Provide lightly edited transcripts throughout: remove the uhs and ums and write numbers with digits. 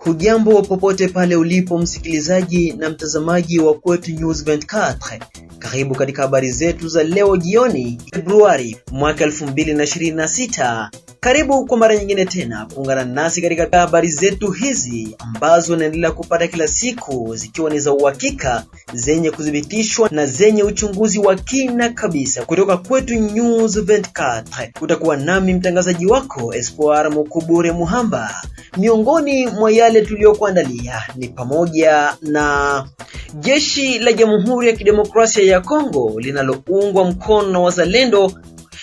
Hujambo popote pale ulipo msikilizaji na mtazamaji wa Kwetu News 24. Karibu katika habari zetu za leo jioni, Februari mwaka 2026. Karibu kwa mara nyingine tena kuungana nasi katika habari zetu hizi ambazo naendelea kupata kila siku, zikiwa ni za uhakika, zenye kuthibitishwa na zenye uchunguzi wa kina kabisa. Kutoka Kwetu News 24 utakuwa nami mtangazaji wako Espoir Mukubure Muhamba. Miongoni mwa yale tuliyokuandalia ni pamoja na jeshi la Jamhuri ya Kidemokrasia ya Kongo linaloungwa mkono na wazalendo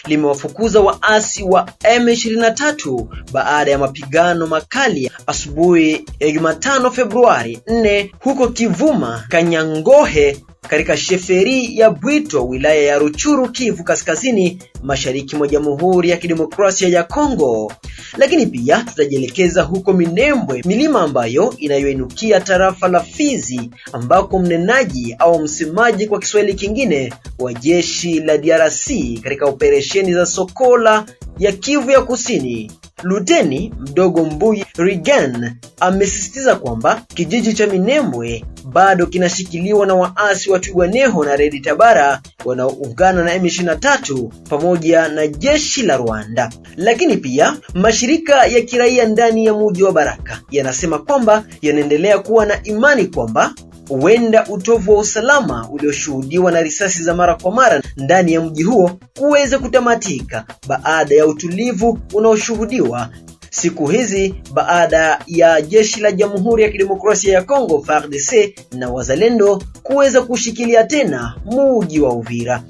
limewafukuza waasi wa M23 baada ya mapigano makali asubuhi ya Jumatano Februari 4 huko Kivuma Kanyangohe katika sheferi ya Bwito, wilaya ya Ruchuru, Kivu Kaskazini, mashariki mwa Jamhuri ya Kidemokrasia ya Kongo. Lakini pia tutajielekeza huko Minembwe, milima ambayo inayoinukia tarafa la Fizi, ambako mnenaji au msemaji kwa Kiswahili kingine wa jeshi la DRC katika operesheni za Sokola ya Kivu ya Kusini, Luteni Mdogo Mbuyi Rigan amesisitiza kwamba kijiji cha Minembwe bado kinashikiliwa na waasi wa Twirwaneho na Red Tabara wanaoungana na M23 pamoja na jeshi la Rwanda. Lakini pia mashirika ya kiraia ndani ya mji wa Baraka yanasema kwamba yanaendelea kuwa na imani kwamba huenda utovu wa usalama ulioshuhudiwa na risasi za mara kwa mara ndani ya mji huo kuweza kutamatika baada ya utulivu unaoshuhudiwa siku hizi baada ya jeshi la Jamhuri ya Kidemokrasia ya Kongo FARDC na wazalendo kuweza kushikilia tena mji wa Uvira.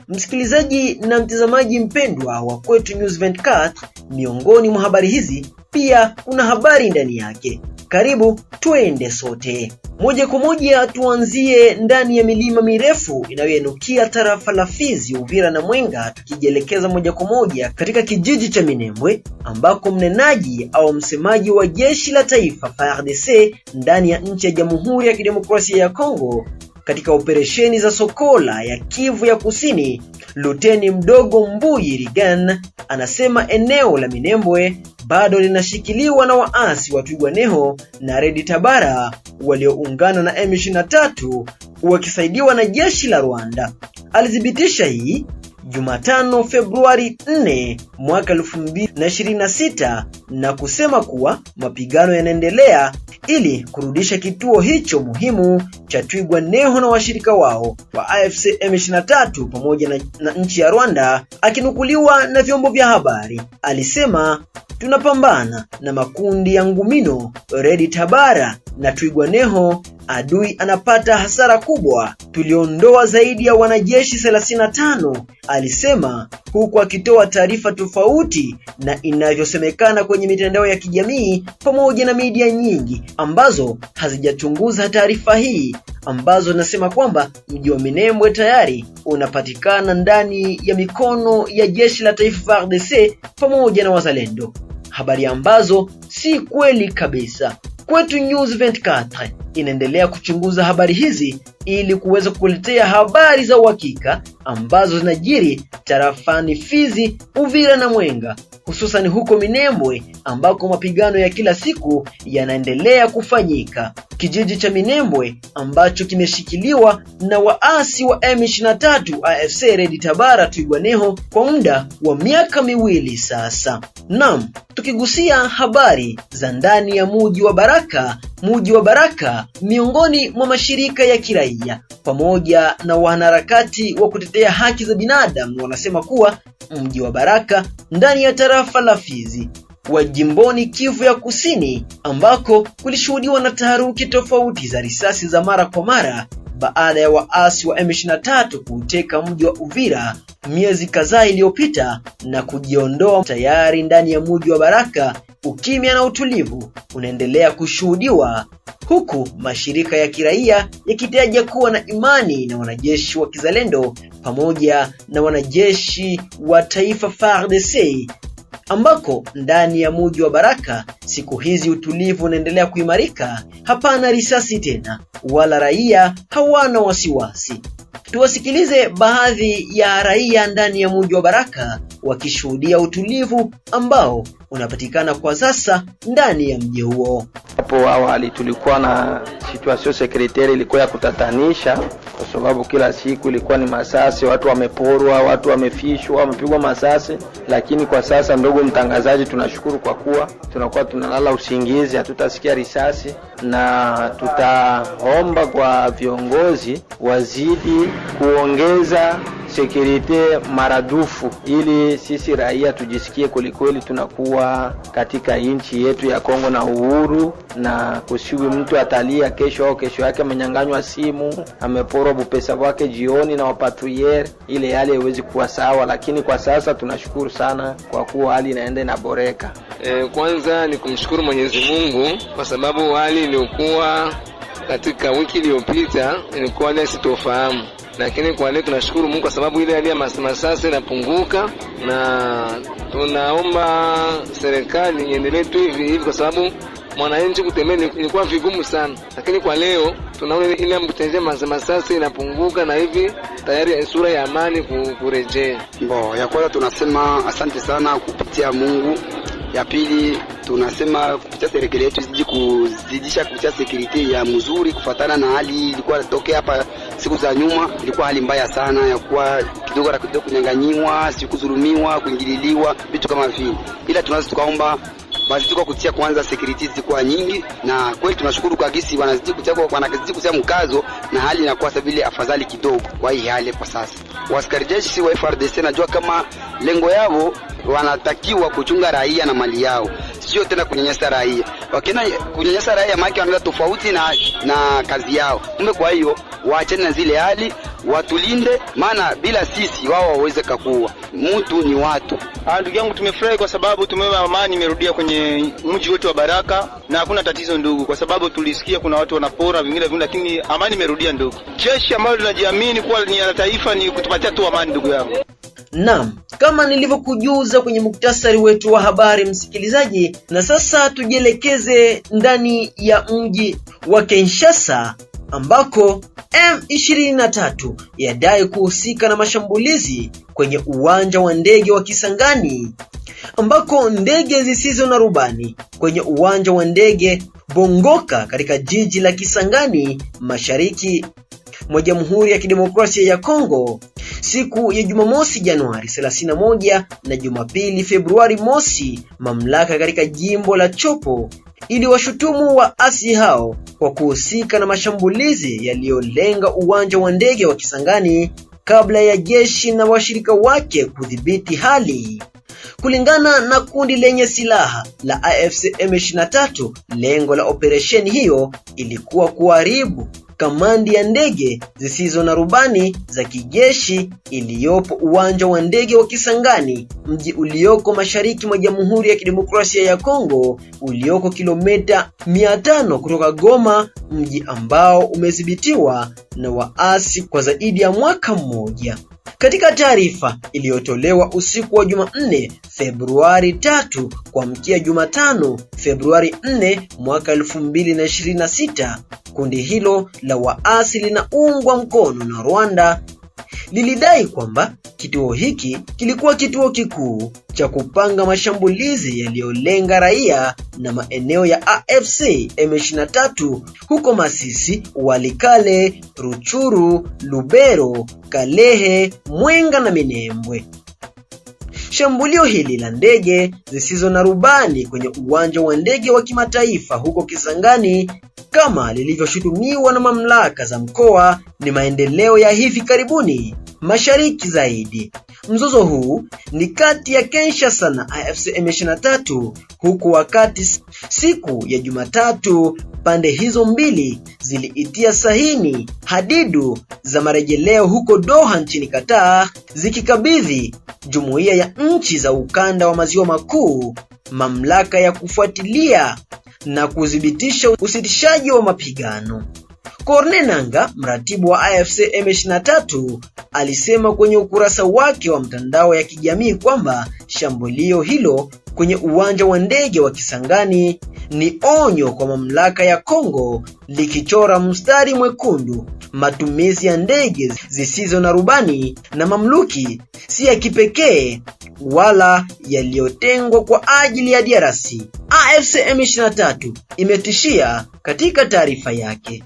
Msikilizaji na mtazamaji mpendwa wa Kwetu News 24, miongoni mwa habari hizi pia kuna habari ndani yake. Karibu tuende sote. Moja kwa moja tuanzie ndani ya milima mirefu inayoinukia tarafa la Fizi, Uvira na Mwenga, tukijielekeza moja kwa moja katika kijiji cha Minembwe ambako mnenaji au msemaji wa jeshi la taifa FARDC ndani ya nchi ya Jamhuri ya Kidemokrasia ya Kongo katika operesheni za Sokola ya Kivu ya Kusini, Luteni Mdogo Mbuyi Rigan anasema eneo la Minembwe bado linashikiliwa na waasi wa Twirwaneho na Red Tabara walioungana na M23 wakisaidiwa na jeshi la Rwanda. Alithibitisha hii Jumatano Februari 4 mwaka 2026 na kusema kuwa mapigano yanaendelea ili kurudisha kituo hicho muhimu cha Twirwaneho na washirika wao wa AFC M23 pamoja na nchi ya Rwanda. Akinukuliwa na vyombo vya habari, alisema, tunapambana na makundi ya Ngumino, Red Tabara na Twirwaneho. Adui anapata hasara kubwa. Tuliondoa zaidi ya wanajeshi 35, alisema, huku akitoa taarifa tofauti na inavyosemekana kwenye mitandao ya kijamii pamoja na media nyingi ambazo hazijachunguza taarifa hii, ambazo nasema kwamba mji wa Minembwe tayari unapatikana ndani ya mikono ya jeshi la taifa FARDC pamoja na wazalendo. Habari ambazo si kweli kabisa. Kwetu News 24 inaendelea kuchunguza habari hizi ili kuweza kukuletea habari za uhakika ambazo zinajiri tarafani Fizi, Uvira na Mwenga, hususan huko Minembwe ambako mapigano ya kila siku yanaendelea kufanyika. Kijiji cha Minembwe ambacho kimeshikiliwa na waasi wa M23 AFC Red Tabara Twirwaneho kwa muda wa miaka 2 sasa. Naam, tukigusia habari za ndani ya mji wa Baraka, miongoni mwa mashirika ya kiraia pamoja na wanaharakati wa kutetea haki za binadamu wanasema kuwa mji wa Baraka ndani ya tarafa la Fizi wa jimboni Kivu ya Kusini ambako kulishuhudiwa na taharuki tofauti za risasi za mara kwa mara baada ya waasi wa M23 kuteka mji wa Uvira miezi kadhaa iliyopita na kujiondoa tayari ndani ya mji wa Baraka. Ukimya na utulivu unaendelea kushuhudiwa huku mashirika ya kiraia yakitaja kuwa na imani na wanajeshi wa kizalendo pamoja na wanajeshi wa taifa FARDC ambako ndani ya mji wa Baraka siku hizi utulivu unaendelea kuimarika. Hapana risasi tena wala raia hawana wasiwasi. Tuwasikilize baadhi ya raia ndani ya mji wa Baraka wakishuhudia utulivu ambao unapatikana kwa sasa ndani ya mji huo. hapo awali tulikuwa na situation securitaire ilikuwa ya kutatanisha, kwa sababu kila siku ilikuwa ni masasi, watu wameporwa, watu wamefishwa, wamepigwa masasi. Lakini kwa sasa, ndugu mtangazaji, tunashukuru kwa kuwa tunakuwa tunalala usingizi, hatutasikia risasi, na tutaomba kwa viongozi wazidi kuongeza security maradufu ili sisi raia tujisikie kweli tunakuwa katika nchi yetu ya Kongo na uhuru, na kusiwi mtu atalia kesho au kesho yake amenyanganywa simu, ameporwa pesa wake jioni na wapatrouiller, ile hali haiwezi kuwa sawa. Lakini kwa sasa tunashukuru sana kwa kuwa hali inaenda inaboreka. Kwanza ni kumshukuru Mwenyezi Mungu kwa sababu hali ilikuwa katika wiki iliyopita ilikuwa ni sitofahamu, lakini kwa leo tunashukuru Mungu kwa sababu ile hali ya masasi inapunguka, na tunaomba serikali iendelee tu hivi kwa sababu mwananchi kutembea ilikuwa vigumu sana, lakini kwa leo tunaona ile mtendea masasi inapunguka na hivi tayari sura ya amani kurejea. Ya kwanza tunasema asante sana kupitia Mungu. Ya pili tunasema kupitia serikali yetu zidi kuzidisha kupitia security ya mzuri kufuatana na hali ilikuwa tokea hapa siku za nyuma. Ilikuwa hali mbaya sana ya kuwa kidogo kunyang'anywa, siku kudhulumiwa, kuingililiwa, vitu kama vile. Ila tunaweza tukaomba basi tuko kutia kwanza security zikuwa nyingi, na kweli tunashukuru kwa gisi wanazidi kutia mkazo, na hali inakuwa sabili afadhali kidogo kwa hii hali kwa sasa. Waskari jeshi wa FARDC najua kama lengo yao wanatakiwa kuchunga raia na mali yao, sio tena kunyanyasa raia. Wakina kunyanyasa raia maki wanaenda tofauti na kazi yao. Kwa hiyo waachane na zile hali, watulinde, maana bila sisi wao waweze kuwa. Mtu ni watu. Ndugu yangu, tumefurahi kwa sababu tumeona amani imerudia kwenye mji wetu wa Baraka, na hakuna tatizo ndugu, kwa sababu tulisikia kuna watu wanapora vingine, lakini amani imerudia ndugu. Jeshi ambalo tunajiamini kuwa ni la taifa ni kutupatia tu amani ndugu yangu. Naam, kama nilivyokujuza kwenye muktasari wetu wa habari msikilizaji, na sasa tujielekeze ndani ya mji wa Kinshasa ambako M23 yadai kuhusika na mashambulizi kwenye uwanja wa ndege wa Kisangani, ambako ndege zisizo na rubani kwenye uwanja wa ndege Bongoka katika jiji la Kisangani mashariki mwa Jamhuri ya Kidemokrasia ya Kongo siku ya Jumamosi Januari 31 na Jumapili Februari mosi, mamlaka katika jimbo la Chopo iliwashutumu waasi hao kwa kuhusika na mashambulizi yaliyolenga uwanja wa ndege wa Kisangani kabla ya jeshi na washirika wake kudhibiti hali. Kulingana na kundi lenye silaha la AFC M23, lengo la operesheni hiyo ilikuwa kuharibu kamandi ya ndege zisizo na rubani za kijeshi iliyopo uwanja wa ndege wa Kisangani, mji ulioko mashariki mwa Jamhuri ya Kidemokrasia ya Kongo, ulioko kilomita 500 kutoka Goma, mji ambao umedhibitiwa na waasi kwa zaidi ya mwaka mmoja. Katika taarifa iliyotolewa usiku wa Jumanne Februari 3 kuamkia Jumatano Februari 4 mwaka 2026, kundi hilo la waasi linaungwa mkono na Rwanda lilidai kwamba kituo hiki kilikuwa kituo kikuu cha kupanga mashambulizi yaliyolenga raia na maeneo ya AFC M23 huko Masisi, Walikale, Ruchuru, Lubero, Kalehe, Mwenga na Minembwe. Shambulio hili la ndege zisizo na rubani kwenye uwanja wa ndege wa kimataifa huko Kisangani, kama lilivyoshutumiwa na mamlaka za mkoa, ni maendeleo ya hivi karibuni mashariki zaidi. Mzozo huu ni kati ya Kinshasa na AFC M23, huku wakati siku ya Jumatatu pande hizo mbili ziliitia sahini hadidu za marejeleo huko Doha nchini Qatar, zikikabidhi Jumuiya ya nchi za ukanda wa maziwa makuu mamlaka ya kufuatilia na kudhibitisha usitishaji wa mapigano. Corneille Nangaa, mratibu wa AFC M23, alisema kwenye ukurasa wake wa mtandao ya kijamii kwamba shambulio hilo kwenye uwanja wa ndege wa Kisangani ni onyo kwa mamlaka ya Kongo, likichora mstari mwekundu. Matumizi ya ndege zisizo na rubani na mamluki si ya kipekee wala yaliyotengwa kwa ajili ya DRC, AFC M23 imetishia katika taarifa yake.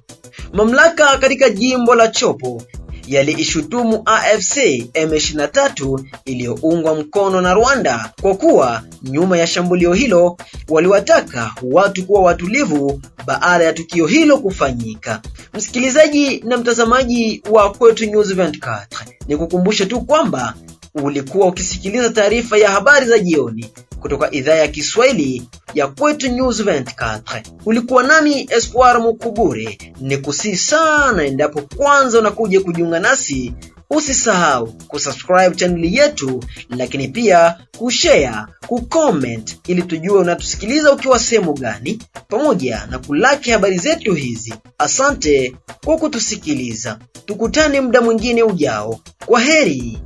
Mamlaka katika jimbo la Chopo yaliishutumu AFC M23 iliyoungwa mkono na Rwanda kwa kuwa nyuma ya shambulio hilo, waliwataka watu kuwa watulivu baada ya tukio hilo kufanyika. Msikilizaji na mtazamaji wa Kwetu News 24, nikukumbushe tu kwamba ulikuwa ukisikiliza taarifa ya habari za jioni kutoka idhaa ya Kiswahili ya Kwetu News 24. Ulikuwa nami Espoir Mukubure. Nikusihi sana, endapo kwanza unakuja kujiunga nasi, usisahau kusubscribe channel yetu, lakini pia kushare, kucomment ili tujue unatusikiliza ukiwa sehemu gani, pamoja na kulike habari zetu hizi. Asante kwa kutusikiliza. Tukutane muda mwingine ujao. Kwaheri.